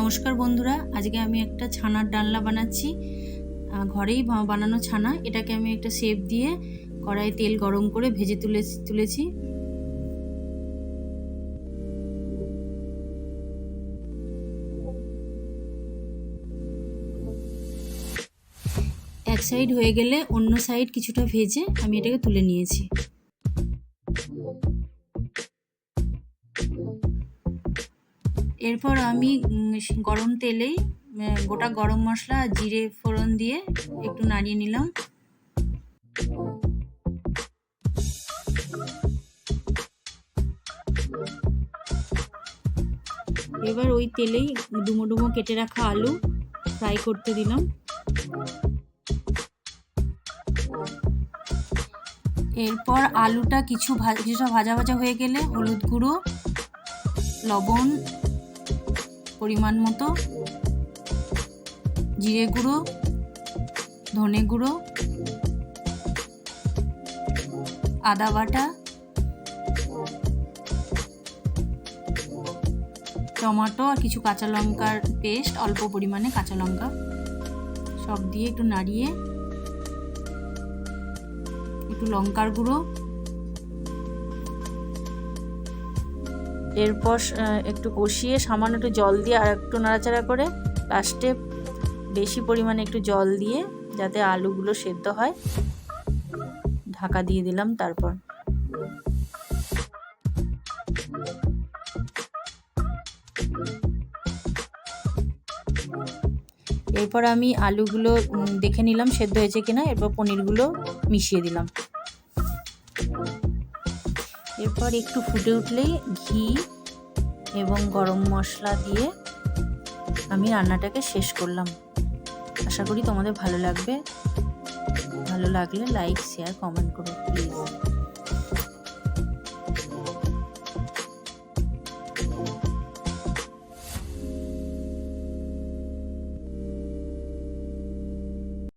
নমস্কার বন্ধুরা, আজকে আমি একটা ছানার ডালনা বানাচ্ছি। ঘরেই বানানো ছানা। এটাকে আমি একটা শেপ দিয়ে কড়াইয়ে তেল গরম করে ভেজে তুলেছি। এক সাইড হয়ে গেলে অন্য সাইড কিছুটা ভেজে আমি এটাকে তুলে নিয়েছি। এরপর আমি গরম তেলেই গোটা গরম মশলা আর জিরে ফোড়ন দিয়ে একটু নাড়িয়ে নিলাম। এবার ওই তেলেই ডুমো ডুমো কেটে রাখা আলু ফ্রাই করতে দিলাম। এরপর আলুটা কিছুটা ভাজা ভাজা হয়ে গেলে হলুদ গুঁড়ো, লবণ পরিমাণ মতো, জিরে গুঁড়ো, ধনে গুঁড়ো, আদা বাটা, টমেটো আর কিছু কাঁচা লঙ্কার পেস্ট, অল্প পরিমাণে কাঁচা লঙ্কা সব দিয়ে একটু নাড়িয়ে একটু লঙ্কার গুঁড়ো, এরপর একটু কষিয়ে সামান্য একটু জল দিয়ে আর একটু নাড়াচাড়া করে লাস্টে বেশি পরিমাণে একটু জল দিয়ে যাতে আলুগুলো সেদ্ধ হয় ঢাকা দিয়ে দিলাম। তারপর এরপর আমি আলুগুলো দেখে নিলাম সেদ্ধ হয়েছে কিনা। এরপর পনিরগুলো মিশিয়ে দিলাম। এরপর একটু ফুটে উঠলেই ঘি এবং গরম মশলা দিয়ে আমি রান্নাটাকে শেষ করলাম। আশা করি তোমাদের ভালো লাগবে। ভালো লাগলে লাইক, শেয়ার, কমেন্ট করো প্লিজ।